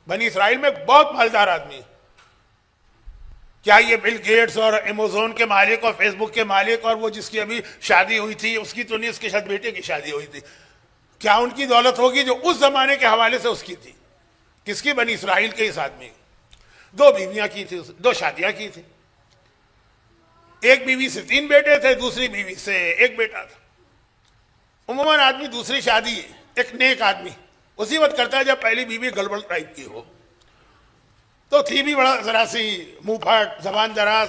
بنی اسرائیل میں بہت مالدار آدمی ہے. کیا یہ بل گیٹس اور ایمیزون کے مالک اور فیس بک کے مالک اور وہ جس کی ابھی شادی ہوئی تھی اس کی تو نہیں, اس کے شاید بیٹے کی شادی ہوئی تھی, کیا ان کی دولت ہوگی جو اس زمانے کے حوالے سے اس کی تھی؟ کس کی؟ بنی اسرائیل کے اس آدمی کی. 2 بیویاں کی تھی, 2 شادیاں کی تھی. ایک بیوی سے 3 بیٹے تھے, دوسری بیوی سے 1 بیٹا تھا. عموماً آدمی دوسری شادی ایک نیک آدمی اسی وقت کرتا ہے جب پہلی بیوی گڑبڑ ٹائپ کی ہو. تو تھی بھی بڑا ذرا سی منہ پھاٹ, زبان دراز.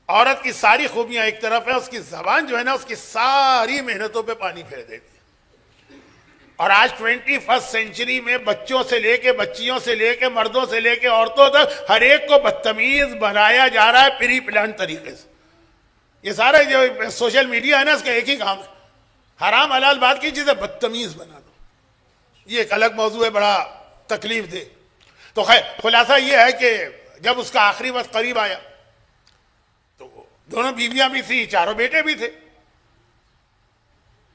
عورت کی ساری خوبیاں ایک طرف ہے, اس کی زبان جو ہے نا اس کی ساری محنتوں پہ پانی پھیر دیتی ہے. اور آج 21 سینچری میں بچوں سے لے کے, بچیوں سے لے کے, مردوں سے لے کے عورتوں تک ہر ایک کو بدتمیز بنایا جا رہا ہے پری پلان طریقے سے. یہ سارا جو سوشل میڈیا ہے نا اس کا ایک ہی کام ہے, حرام حلال بات کی چیزیں بدتمیز بنا دو. یہ ایک الگ موضوع ہے, بڑا تکلیف دہ. تو خیر خلاصہ یہ ہے کہ جب اس کا آخری وقت قریب آیا تو دونوں بیویاں بھی تھی, 4 بیٹے بھی تھے,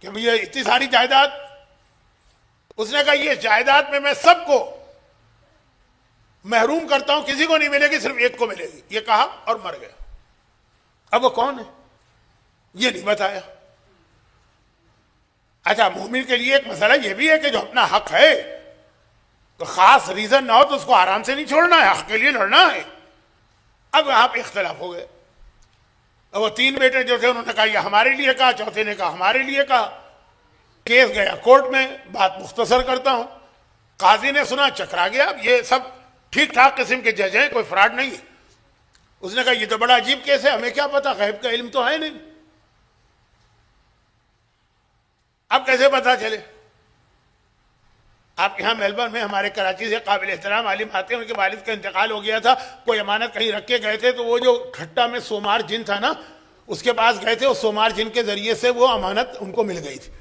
کہ یہ اتنی ساری جائیداد. اس نے کہا یہ جائیداد میں سب کو محروم کرتا ہوں, کسی کو نہیں ملے گی, صرف ایک کو ملے گی. یہ کہا اور مر گیا. اب وہ کون ہے یہ نہیں بتایا. اچھا, مومن کے لیے ایک مسئلہ یہ بھی ہے کہ جو اپنا حق ہے تو خاص ریزن نہ ہو تو اس کو آرام سے نہیں چھوڑنا ہے, حق کے لیے لڑنا ہے. اب یہاں پہ اختلاف ہو گئے. اب وہ 3 بیٹے جو تھے انہوں نے کہا یہ ہمارے لیے کہا, چوتھے نے کہا ہمارے لیے کہا. کیس گیا کورٹ میں. بات مختصر کرتا ہوں, قاضی نے سنا, چکرا گیا. اب یہ سب ٹھیک ٹھاک قسم کے جج ہیں, کوئی فراڈ نہیں. اس نے کہا یہ تو بڑا عجیب کیس ہے, ہمیں کیا پتا, غیب کا علم تو ہے نہیں. اب کیسے پتا چلے؟ آپ یہاں میلبرن میں ہمارے کراچی سے قابل احترام عالم آتے ہیں, ان کے والد کا انتقال ہو گیا تھا, کوئی امانت کہیں رکھ کے گئے تھے, تو وہ جو کھٹا میں سومار جن تھا نا اس کے پاس گئے تھے, اس سومار جن کے ذریعے سے وہ امانت ان کو مل گئی تھی.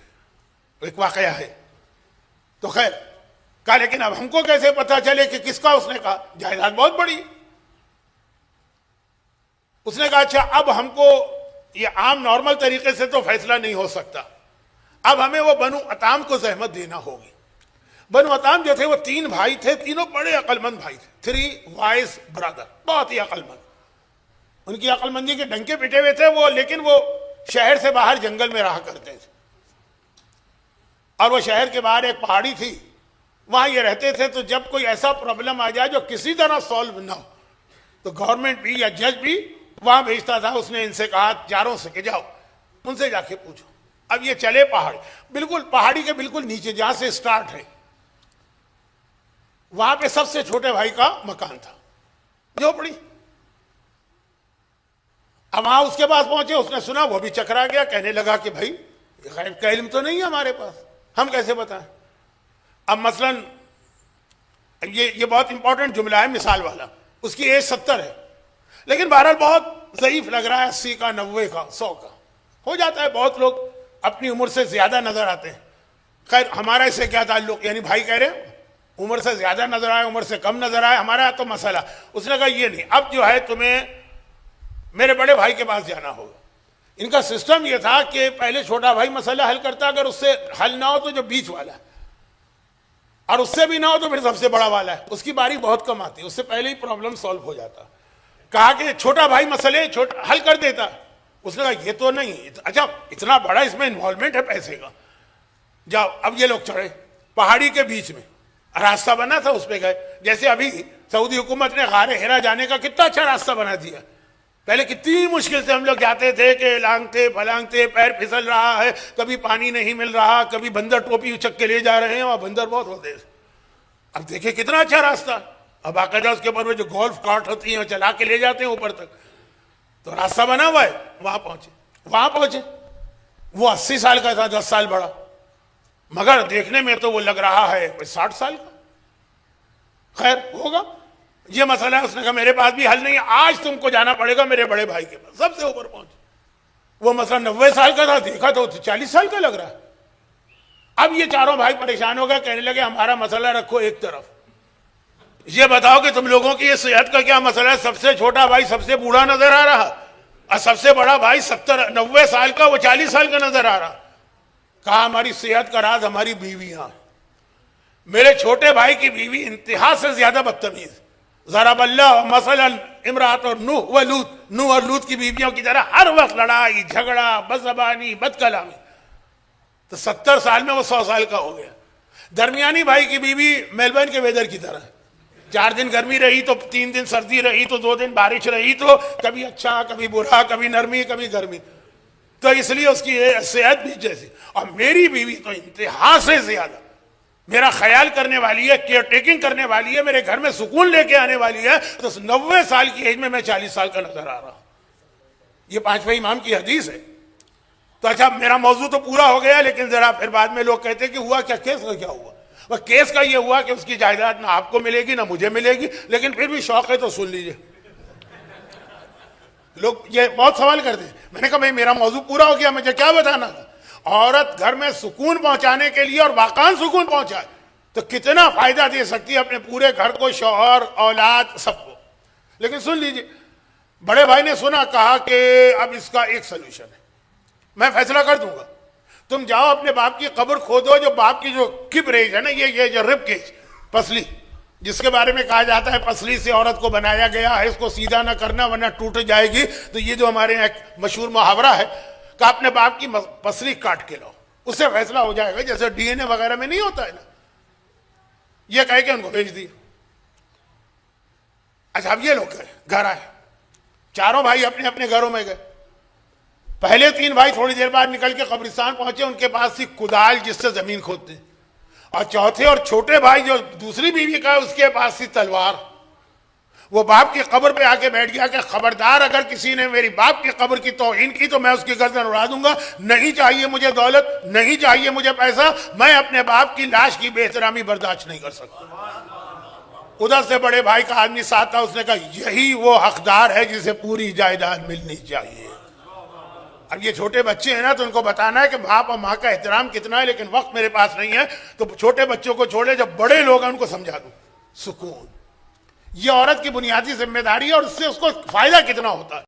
ایک واقعہ ہے. تو خیر کہا لیکن اب ہم کو کیسے پتا چلے کہ کس کا؟ اس نے کہا جائیداد بہت بڑی. اس نے کہا اچھا اب ہم کو یہ عام نارمل طریقے سے تو فیصلہ نہیں ہو سکتا, اب ہمیں وہ بنو عطام کو زحمت دینا ہوگی. بنو عطام جو تھے وہ 3 بھائی تھے, تینوں بڑے عقل مند بھائی تھے, 3 وائز برادر, بہت ہی عقل مند. ان کی عقل مندی کے ڈنکے پٹے ہوئے تھے وہ, لیکن وہ شہر سے باہر جنگل میں رہا کرتے تھے. اور وہ شہر کے باہر ایک پہاڑی تھی, وہاں یہ رہتے تھے. تو جب کوئی ایسا پرابلم آ جائے جو کسی طرح سالو نہ ہو تو گورنمنٹ بھی یا جج بھی وہاں بھیجتا تھا. اس نے ان سے کہا چاروں سے کہ جاؤ ان سے جا کے پوچھو. اب یہ چلے پہاڑی, بالکل پہاڑی کے بالکل نیچے جہاں سے سٹارٹ ہے, وہاں پہ سب سے چھوٹے بھائی کا مکان تھا, جھوپڑی. اب وہاں اس کے پاس پہنچے, اس نے سنا, وہ بھی چکرا گیا, کہنے لگا کہ بھائی غیب کا علم تو نہیں ہے ہمارے پاس, ہم کیسے بتائیں. اب مثلا یہ بہت امپورٹنٹ جملہ ہے, مثال والا. اس کی ایج 70 ہے, لیکن بہرحال بہت ضعیف لگ رہا ہے, 80 کا, 90 کا, 100 کا ہو جاتا ہے. بہت لوگ اپنی عمر سے زیادہ نظر آتے ہیں. خیر ہمارا اس سے کیا تعلق, یعنی بھائی کہہ رہے ہیں عمر سے زیادہ نظر آئے, عمر سے کم نظر آئے, ہمارا تو مسئلہ. اس نے کہا یہ نہیں, اب جو ہے تمہیں میرے بڑے بھائی کے پاس جانا ہوگا. ان کا سسٹم یہ تھا کہ پہلے چھوٹا بھائی مسئلہ حل کرتا, اگر اس سے حل نہ ہو تو جو بیچ والا ہے, اور اس سے بھی نہ ہو تو پھر سب سے بڑا والا ہے, اس کی باری بہت کم آتی, اس سے پہلے ہی پرابلم سالو ہو جاتا. کہا کہ چھوٹا بھائی مسئلے حل کر دیتا. اس نے کہا یہ تو نہیں, اچھا اتنا بڑا اس میں انوالومنٹ ہے پیسے کا, جاؤ. اب یہ لوگ چڑھے پہاڑی کے بیچ میں, راستہ بنا تھا اس پہ گئے. جیسے ابھی سعودی حکومت نے غار ہرا جانے کا کتنا اچھا راستہ بنا دیا. پہلے کتنی مشکل سے ہم لوگ جاتے تھے کہ لانگتے پھلانگتے, پیر پھسل رہا ہے, کبھی پانی نہیں مل رہا, کبھی بندر ٹوپی اچک کے لے جا رہے ہیں, اور بندر بہت ہوتے ہیں. اب دیکھیں کتنا اچھا راستہ. اب باقاعدہ اس کے اوپر جو گولف کارٹ ہوتی ہیں چلا کے لے جاتے ہیں اوپر تک, تو راستہ بنا ہوا ہے. وہاں پہنچے, وہ 80 سال کا تھا, 10 سال بڑا, مگر دیکھنے میں تو وہ لگ رہا ہے 60 سال کا. خیر ہوگا یہ مسئلہ ہے. اس نے کہا میرے پاس بھی حل نہیں ہے, آج تم کو جانا پڑے گا میرے بڑے بھائی کے پاس. سب سے اوپر پہنچے. وہ مسئلہ 90 سال کا تھا, دیکھا تو 40 سال کا لگ رہا ہے. اب یہ چاروں بھائی پریشان ہو گئے, کہنے لگے ہمارا مسئلہ رکھو ایک طرف, یہ بتاؤ کہ تم لوگوں کی یہ صحت کا کیا مسئلہ ہے. سب سے چھوٹا بھائی سب سے بوڑھا نظر آ رہا, اور سب سے بڑا بھائی 90 سال کا, وہ 40 سال کا نظر آ رہا. کہا ہماری صحت کا راز ہماری بیویاں. میرے چھوٹے بھائی کی بیوی انتہا سے زیادہ بدتمیز. ضرب اللہ مثلا امرات اور نوح اور لوط کی بیویوں کی طرح ہر وقت لڑائی جھگڑا بدزبانی بد کلامی. تو 70 سال میں وہ 100 سال کا ہو گیا. درمیانی بھائی کی بیوی میلبرن کے ویدر کی طرح 4 دن گرمی رہی تو 3 دن سردی رہی تو 2 دن بارش رہی تو کبھی اچھا کبھی برا کبھی نرمی کبھی گرمی. تو اس لیے اس کی صحت بھی جیسی. اور میری بیوی تو انتہا سے زیادہ میرا خیال کرنے والی ہے, کیئر ٹیکنگ کرنے والی ہے, میرے گھر میں سکون لے کے آنے والی ہے. تو 90 سال کی ایج میں 40 سال کا نظر آ رہا ہوں. یہ 5ویں امام کی حدیث ہے. تو اچھا میرا موضوع تو پورا ہو گیا, لیکن ذرا پھر بعد میں لوگ کہتے ہیں کہ ہوا کیا, کیس کا کیا ہوا. وہ کیس کا یہ ہوا کہ اس کی جائیداد نہ آپ کو ملے گی نہ مجھے ملے گی, لیکن پھر بھی شوق ہے تو سن لیجئے. لوگ یہ بہت سوال کرتے ہیں. میں نے کہا بھائی میرا موضوع پورا ہو گیا, مجھے کیا بتانا تھا. عورت گھر میں سکون پہنچانے کے لیے اور واقعاً سکون پہنچائے تو کتنا فائدہ دے سکتی ہے اپنے پورے گھر کو, شوہر اولاد سب کو. لیکن سن لیجئے, بڑے بھائی نے سنا, کہا کہ اب اس کا ایک سلوشن ہے, میں فیصلہ کر دوں گا. تم جاؤ اپنے باپ کی قبر کھودو, جو باپ کی جو کبریج ہے نا, یہ جو رب کیج پسلی جس کے بارے میں کہا جاتا ہے پسلی سے عورت کو بنایا گیا ہے, اس کو سیدھا نہ کرنا ورنہ ٹوٹ جائے گی. تو یہ جو ہمارے یہاں ایک مشہور محاورہ ہے کہ اپنے باپ کی پسلی کاٹ کے لاؤ, اس سے فیصلہ ہو جائے گا. جیسے ڈی این اے وغیرہ میں نہیں ہوتا ہے نا. یہ کہہ کے ان کو بھیج دی. اچھا اب یہ لوگ گئے, گھر آئے, چاروں بھائی اپنے اپنے گھروں میں گئے. پہلے 3 بھائی تھوڑی دیر بعد نکل کے قبرستان پہنچے, ان کے پاس تھی کدال جس سے زمین کھودتے. اور چوتھے اور چھوٹے بھائی جو دوسری بیوی کا اس کے پاس تھی تلوار. وہ باپ کی قبر پہ آ کے بیٹھ گیا کہ خبردار اگر کسی نے میری باپ کی قبر کی توہین کی تو میں اس کی گردن اڑا دوں گا. نہیں چاہیے مجھے دولت, نہیں چاہیے مجھے پیسہ, میں اپنے باپ کی لاش کی بے احترامی برداشت نہیں کر سکتا. ادھر سے بڑے بھائی کا آدمی ساتھ تھا, اس نے کہا یہی وہ حقدار ہے جسے پوری جائیداد ملنی چاہیے. اب یہ چھوٹے بچے ہیں نا, تو ان کو بتانا ہے کہ باپ اور ماں کا احترام کتنا ہے, لیکن وقت میرے پاس نہیں ہے. تو چھوٹے بچوں کو چھوڑے, جب بڑے لوگ ہیں ان کو سمجھا دو. سکون یہ عورت کی بنیادی ذمہ داری ہے, اور اس سے اس کو فائدہ کتنا ہوتا ہے.